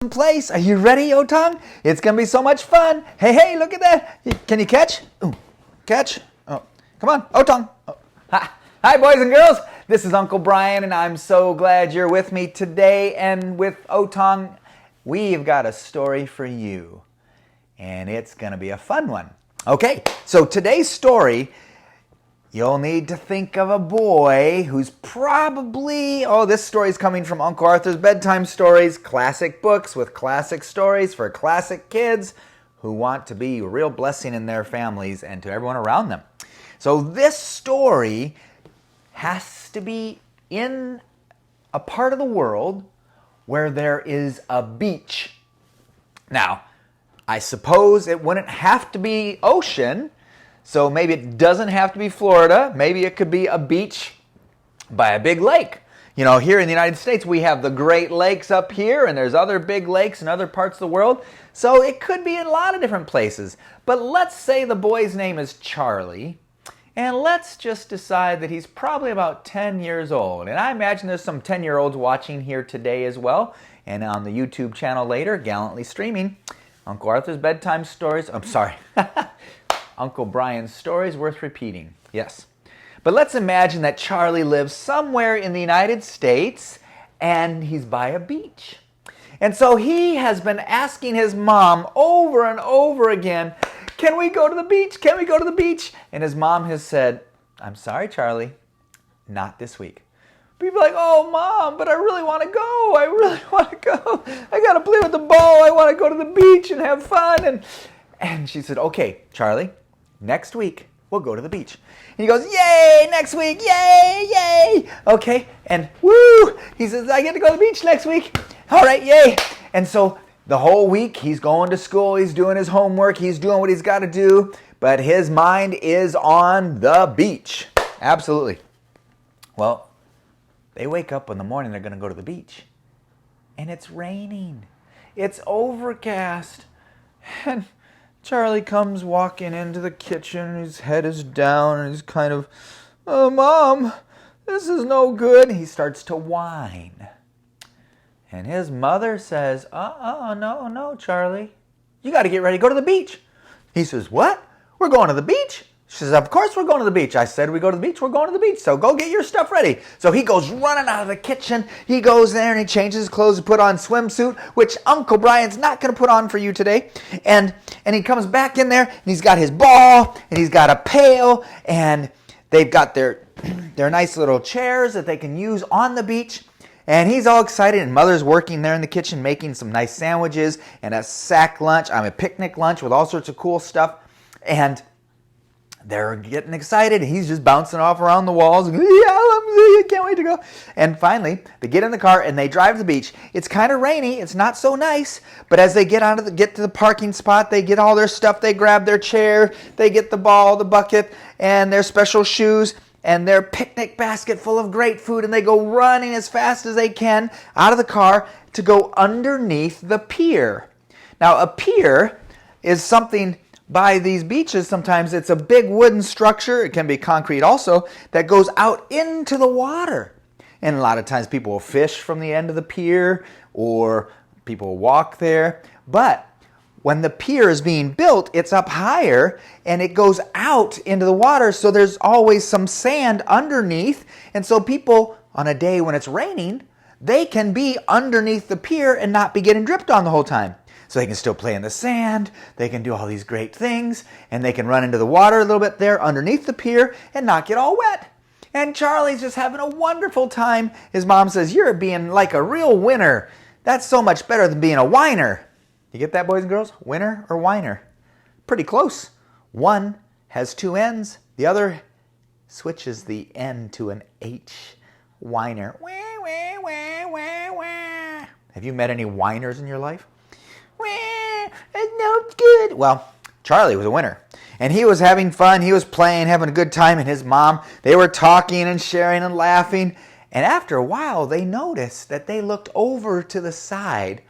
place. Are you ready, Otong? It's going to be so much fun. Hey, look at that. Can you catch? Ooh, catch. Oh, come on, Otong. Oh. Hi, boys and girls. This is Uncle Bryan, and I'm so glad you're with me today. And with Otong, we've got a story for you. And it's going to be a fun one. Okay, so today's story, you'll need to think of a boy who's probably, this story's coming from Uncle Arthur's Bedtime Stories, classic books with classic stories for classic kids who want to be a real blessing in their families and to everyone around them. So this story has to be in a part of the world where there is a beach. Now, I suppose it wouldn't have to be ocean, so maybe it doesn't have to be Florida. Maybe it could be a beach by a big lake. You know, here in the United States, we have the Great Lakes up here, and there's other big lakes in other parts of the world. So it could be in a lot of different places. But let's say the boy's name is Charlie, and let's just decide that he's probably about 10 years old. And I imagine there's some 10-year-olds watching here today as well, and on the YouTube channel later, gallantly streaming Uncle Arthur's Bedtime Stories. I'm sorry. Uncle Bryan's Stories Worth Repeating. Yes. But let's imagine that Charlie lives somewhere in the United States and he's by a beach. And so he has been asking his mom over and over again, can we go to the beach? Can we go to the beach? And his mom has said, I'm sorry, Charlie, not this week. People are like, oh, Mom, but I really want to go. I really want to go. I got to play with the ball. I want to go to the beach and have fun. And she said, okay, Charlie, next week we'll go to the beach. And he goes, yay, next week, yay, yay. Okay, and woo, he says, I get to go to the beach next week. All right, yay. And so the whole week he's going to school. He's doing his homework. He's doing what he's got to do. But his mind is on the beach. Absolutely. Well, they wake up in the morning, they're going to go to the beach. And it's raining. It's overcast. And Charlie comes walking into the kitchen. His head is down and he's kind of, oh, Mom, this is no good. He starts to whine. And his mother says, no, Charlie. You got to get ready to go to the beach. He says, what? We're going to the beach? She says, of course we're going to the beach. I said we go to the beach, we're going to the beach. So go get your stuff ready. So he goes running out of the kitchen. He goes there and he changes his clothes to put on swimsuit, which Uncle Bryan's not going to put on for you today. And he comes back in there and he's got his ball and he's got a pail and they've got their nice little chairs that they can use on the beach. And he's all excited, and Mother's working there in the kitchen making some nice sandwiches and a sack lunch, a picnic lunch with all sorts of cool stuff. And they're getting excited. He's just bouncing off around the walls. Yeah, I can't wait to go. And finally, they get in the car and they drive to the beach. It's kind of rainy. It's not so nice. But as they get to the parking spot, they get all their stuff. They grab their chair. They get the ball, the bucket, and their special shoes and their picnic basket full of great food. And they go running as fast as they can out of the car to go underneath the pier. Now, a pier is something by these beaches. Sometimes it's a big wooden structure, it can be concrete also, that goes out into the water. And a lot of times people will fish from the end of the pier or people will walk there. But when the pier is being built, it's up higher and it goes out into the water, so there's always some sand underneath. And so people, on a day when it's raining, they can be underneath the pier and not be getting dripped on the whole time. So they can still play in the sand, they can do all these great things, and they can run into the water a little bit there underneath the pier and not get all wet. And Charlie's just having a wonderful time. His mom says, you're being like a real winner. That's so much better than being a whiner. You get that, boys and girls? Winner or whiner? Pretty close. One has two N's. The other switches the N to an H. Whiner. Wah, wah, wah, wah, wah. Have you met any whiners in your life? No, it's good. Well, Charlie was a winner. And he was having fun. He was playing, having a good time. And his mom, they were talking and sharing and laughing. And after a while, they noticed that they looked over to the side.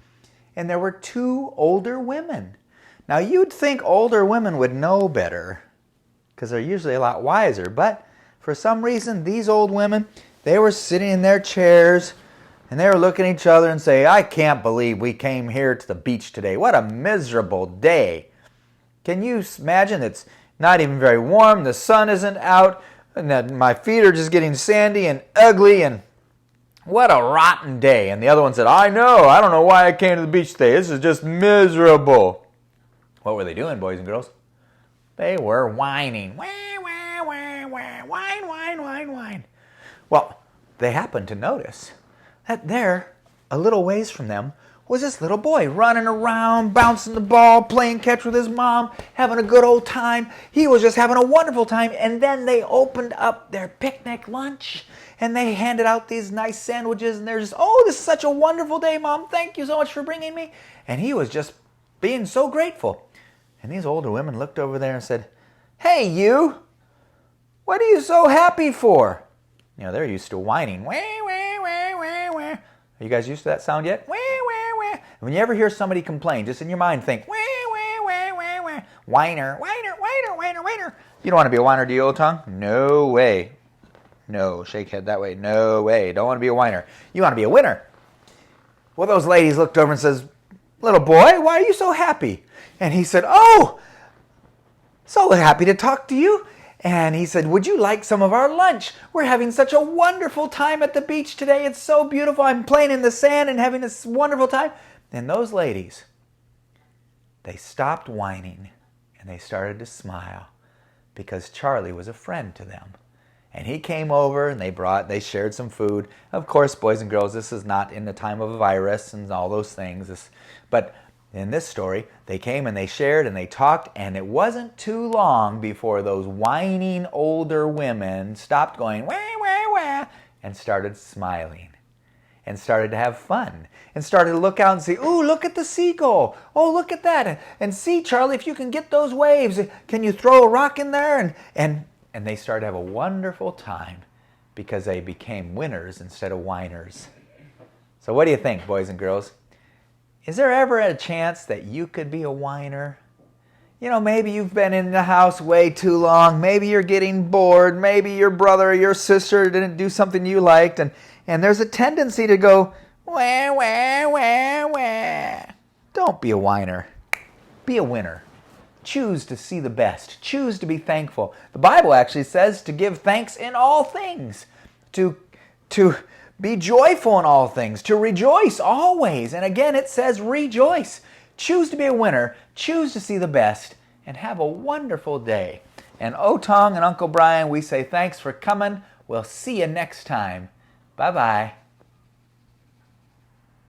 And there were two older women. Now, you'd think older women would know better, because they're usually a lot wiser. But for some reason, these old women, they were sitting in their chairs, And they were looking at each other and say, I can't believe we came here to the beach today. What a miserable day. Can you imagine? It's not even very warm. The sun isn't out. And my feet are just getting sandy and ugly. And what a rotten day. And the other one said, I know. I don't know why I came to the beach today. This is just miserable. What were they doing, boys and girls? They were whining. Wah, wah, wah, wah. Whine, whine, whine, whine. Well, they happened to notice that there, a little ways from them, was this little boy running around, bouncing the ball, playing catch with his mom, having a good old time. He was just having a wonderful time. And then they opened up their picnic lunch and they handed out these nice sandwiches. And they're just, oh, this is such a wonderful day, Mom. Thank you so much for bringing me. And he was just being so grateful. And these older women looked over there and said, hey, you, what are you so happy for? You know, they're used to whining. Wah, wah, wah, wah, wah. Are you guys used to that sound yet? Wah, wah, wah. When you ever hear somebody complain, just in your mind think, wah, wah, wah, wah, wah. Whiner, whiner, whiner, whiner, whiner. You don't want to be a whiner, do you, old tongue? No way. No, shake head that way. No way. Don't want to be a whiner. You want to be a winner. Well, those ladies looked over and says, little boy, why are you so happy? And he said, oh, so happy to talk to you. And he said, would you like some of our lunch? We're having such a wonderful time at the beach today. It's so beautiful. I'm playing in the sand and having this wonderful time. And those ladies, they stopped whining and they started to smile because Charlie was a friend to them. And he came over and they shared some food. Of course, boys and girls, this is not in the time of a virus and all those things. But in this story, they came and they shared and they talked, and it wasn't too long before those whining older women stopped going, wah, wah, wah, and started smiling and started to have fun and started to look out and see, ooh, look at the seagull. Oh, look at that. And see, Charlie, if you can get those waves, can you throw a rock in there? And they started to have a wonderful time because they became winners instead of whiners. So what do you think, boys and girls? Is there ever a chance that you could be a whiner? You know, maybe you've been in the house way too long. Maybe you're getting bored. Maybe your brother or your sister didn't do something you liked. And there's a tendency to go, wah, wah, wah, wah. Don't be a whiner. Be a winner. Choose to see the best. Choose to be thankful. The Bible actually says to give thanks in all things. To be joyful in all things, to rejoice always. And again, it says rejoice. Choose to be a winner, choose to see the best, and have a wonderful day. And Otong and Uncle Bryan, we say thanks for coming. We'll see you next time. Bye-bye.